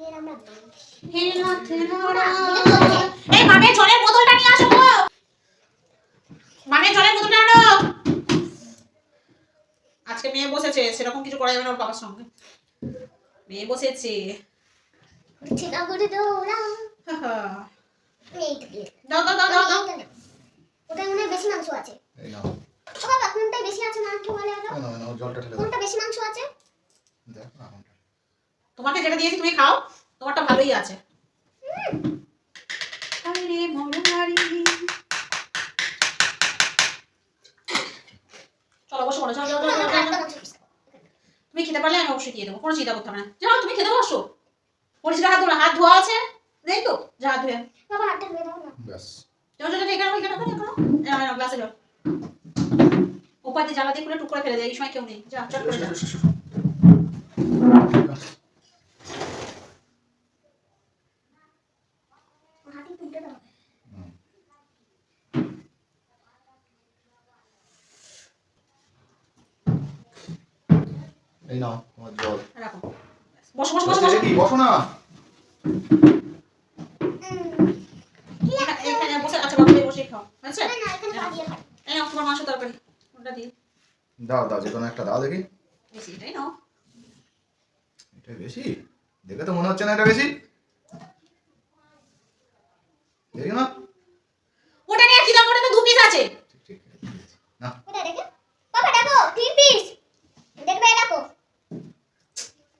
এই মামে জলের বোতলটা নিয়ে আসো গো। মামে জলের বোতলটা আনো। আজকে মেয়ে বসেছে, সেরকম কিছু করা যাবে না ওর বাবার সঙ্গে। মেয়ে বসেছে। দাও দাও দাও দাও দাও। ওটা মনে বেশি মাংস আছে। এই নাও। বাবা কোনটা বেশি আছে মাংস বলে দাও। না না জলটা ঢেলে দাও। কোনটা বেশি মাংস আছে? দেখ না কোনটা। তোমাকে যেটা দিয়েছি তুমি খাও, তোমারটা ভালোই আছে। আরে মরুমারি। চলো বসো বলো, চলো চলো চলো। তুমি খেতে পারলে আমি অবশ্যই দিয়ে দেবো, কোনো চিন্তা করতে হবে না। যাও তুমি খেতে বসো। পরিষ্কার হাত ধোয়া আছে নেই তো? যা হাত ধুয়ে বাবা হাতটা ধুয়ে দাও না। ব্যাস চলো চলো এখানে এখানে গ্লাসে যাও। ওপার দিয়ে জ্বালা দিয়ে খুলে টুক করে ফেলে দেয়, এই সময় কেউ নেই। যা চট করে যা। হাতে তুলতে দাও। এই নাও তোমার জল রাখো। বসো বসো বসো কি বসো না। এখানে বসে আচ্ছা বাবা বসে খাও। আচ্ছা না এখানে পা দিয়ে খাও। এই নাও তোমার মাংস তরকারি। ওটা দিই। দাও দাও যে কোনো একটা দাও দেখি। বেশি এটাই নাও। এটা বেশি দেখে তো মনে হচ্ছে না এটা বেশি। দেখি না ওটা নিয়ে কি দাম? ওটা তো 2 পিস আছে। ঠিক না ওটা দেখো বাবা দেখো 3 পিস দেখবে দেখো।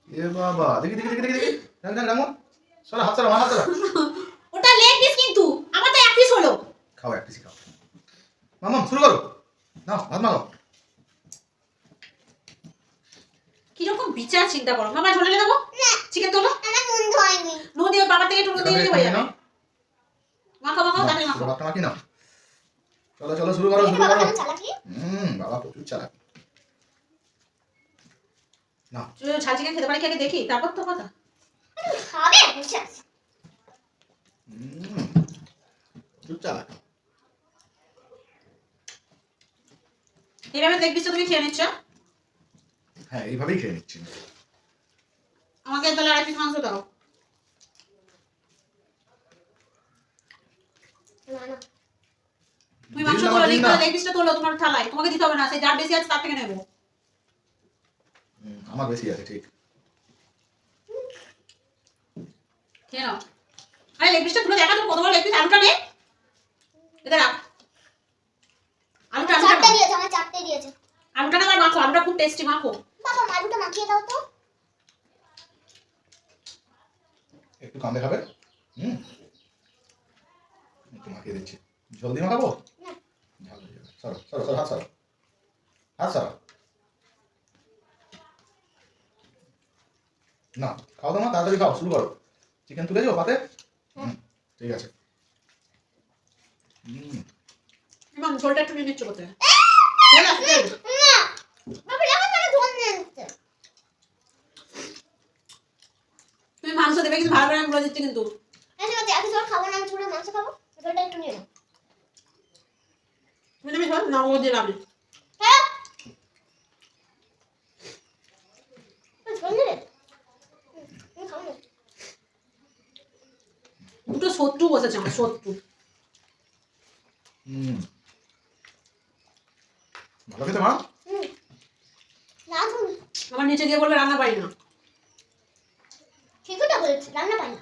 এ বাবা দেখি দেখি দেখি দেখি রাখ রাখ রাখো। সরা হাত সরা হাত সরা। ওটা লেগ পিস কিন্তু আমার তো 1 পিস হলো। খাও এক পিস খাও। মামা শুরু করো। নাও ভাত মাখো। কি রকম বিচার চিন্তা করো। মামা ঝোলে দেবো চিকেন তোলো। আমার নুন ধোয়নি। নুন দিয়ে বাবা থেকে একটু নুন দিয়ে দিলে হয়ে যাবে। নাও মাখো মাখো তাড়াতাড়ি মাখো। ভাতটা মাখি নাও। চলো চলো শুরু করো শুরু বাবা করো। কেমন চালাকি? বাবা প্রচুর চালাক। না ঝাল চিকেন খেতে পারি কি আগে দেখি, তারপর তো কথা। খাবে বুঝছ? প্রচুর চালাক। এইভাবে লেগ পিসটা তুমি খেয়ে নিচ্ছ? হ্যাঁ এইভাবেই খেয়ে নিচ্ছি। আমাকে তাহলে 1 পিস মাংস দাও। না না তুমি মাংস তোলো, লেগ পিসটা তোলো তোমার থালায়। তোমাকে দিতে হবে না, সেই যার বেশি আছে তার থেকে নেবো। আমার বেশি আছে ঠিক। খেয়ে নাও। আরে লেগ পিসটা তুলে দেখা তো কত বড় লেগ পিস। আলুটা নে। এটা রাখ। আলুটা চারটে দিয়েছে আমার চারটে দিয়েছে। আলুটা না মাখো, আলুটা খুব টেস্টি মাখো। বাবা আলুটা মাখিয়ে দাও তো। একটু কামড়ে খাবে। একটু মাখিয়ে দিচ্ছি। ঝোল দিয়ে মাখাবো? না ঝাল দিয়ে দেবে। সরো সরো সরো হাত সরো। হাত সরো। না খাও তোমার তাড়াতাড়ি খাও শুরু করো। চিকেন তুলে যাও পাতে। ঠিক আছে। এমন ঝোলটা একটু নিয়ে নিচ্ছ কোথায়? না বাবা লাগা মানে ধোন নিতে। তুমি মাংস দেবে কিন্তু ভালো করে আমি বলে দিচ্ছি কিন্তু। আচ্ছা বাবা এত জল খাবো না, আমি পুরো মাংস খাবো। জলটা একটু নিয়ে নাও। তুমি নেবে ঝোল না ও দিয়ে লাভ নেই। হ্যাঁ ঝোল নেবে? খাবো না। দুটো শত্রু বসেছে আমার, শত্রু। ভালো খেতে মা? না ধুন আমার নিচে গিয়ে বলবে রান্না পারি না। ঠিকটা বলেছি রান্না পাই না।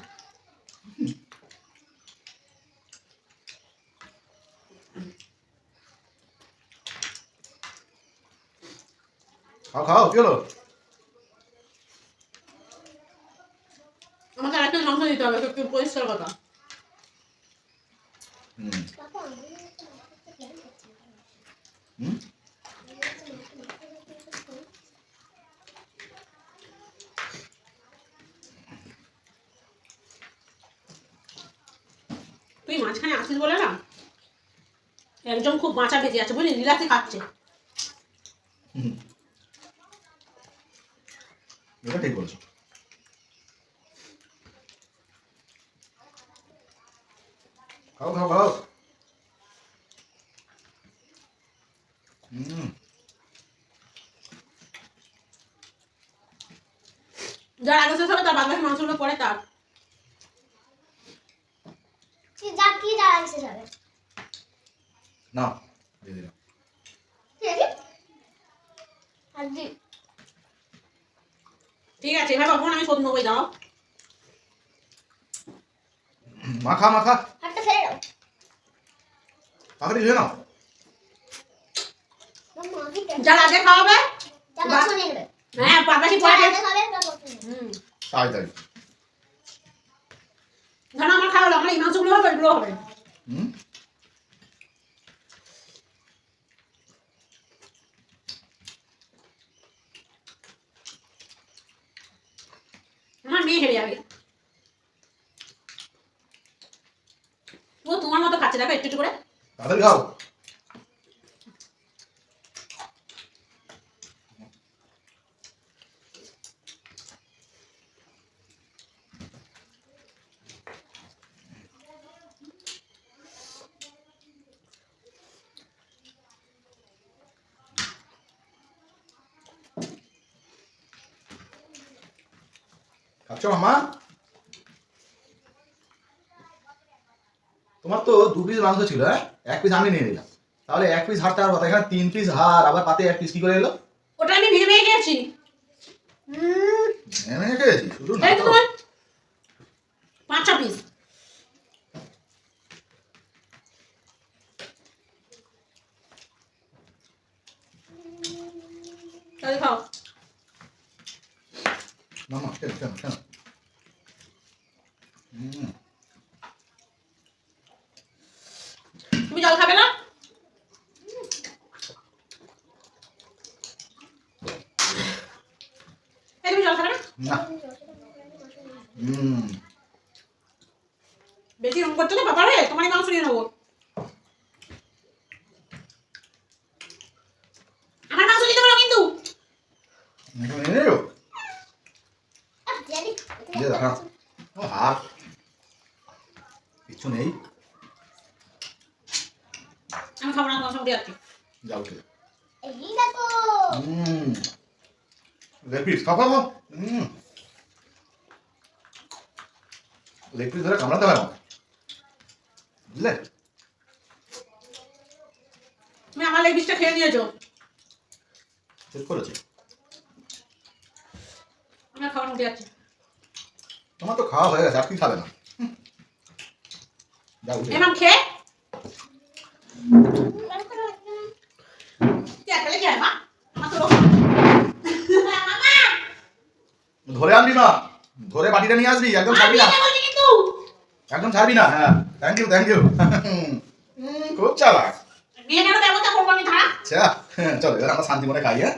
খাও খাও কি হলো? আমাকে আরেকটা মাংস দিতে হবে, একটু পরিষ্কার কথা। বাবা তুই মাঝখানে আসিস বলে না একজন খুব বাঁচা বেঁচে আছে বুঝলি, লীলাতে খাচ্ছে। এটা ঠিক বলছো। খাও খাও খাও। যার আগে শেষ হবে তার বাদ বাকি মাংসগুলো পরে তার। শেষ হবে না দিয়ে দিলাম ঠিক আছে আর দি ঠিক আছে এবার বাবু আমি শোধ নেবই দাও মাখা মাখা হাতটা ফেলে দাও তাড়াতাড়ি ধুয়ে নাও মাম্মা আমি কেন যার আগে খাওয়াবে যা মাছ নিয়ে নেবে হ্যাঁ পাশাপাশি যা পড়ে আগে খাবে তারপর তুমি হুম তাই তাই ধরো আমার খাওয়ালো আমার এই মাংসগুলো হবে এগুলো হবে হুম আমার মেয়ে হেরে যাবে ও তোমার মতো খাচ্ছে দেখো একটু একটু করে তাড়াতাড়ি খাও খাচ্ছ মামা তোমার তো 2 পিস মাংস ছিল হ্যাঁ 1 পিস আমি নিয়ে নিলাম তাহলে 1 পিস হাড়টা আর কথা এখানে 3 পিস হাড় আবার পাতে 1 পিস কি করে এলো ওটা আমি ভেঙে ভেঙে খেয়েছি এমনি খেয়েছি শুধু না এই তো। তো তোমার 5-6 পিস তাহলে খাও মামা কেন কেন কেন হুম তুমি জল খাবে না এই তুমি জল খাবে না না হুম বেশি রং করছো না বাবা রে তোমারই মাংস নিয়ে নেবো আমার মাংস দিতে পারো কিন্তু এখন নিয়ে নেবো জানি দিয়ে দেখা ও হাড় কিছু নেই আমি খাবো না মাংস দিয়ে আসছি যাও খেয়ে এই দেখো হুম লেগ পিস খাও খাও হুম লেগ পিস ধরে কামড়াতে হয় আমাকে বুঝলে তুমি আমার লেগ পিসটা খেয়ে নিয়েছো চেক করেছি আমি আর খাবার মুখে যাচ্ছি তোমার তো খাওয়া হয়ে গেছে আর কি খাবে না হুম। যাও উঠে এমাম খেয়ে কি একটা লেগে মা আমার তো রোগ মামা ধরে আনবি না ধরে বাটিটা নিয়ে আসবি একদম ছাড়বি না আমি বলছি কিন্তু একদম ছাড়বি না হ্যাঁ থ্যাংক ইউ খুব চালাক বিয়ে কেন ব্যবস্থা করবো আমি ধারা আচ্ছা চলো এবার আমরা শান্তি মনে খাই হ্যাঁ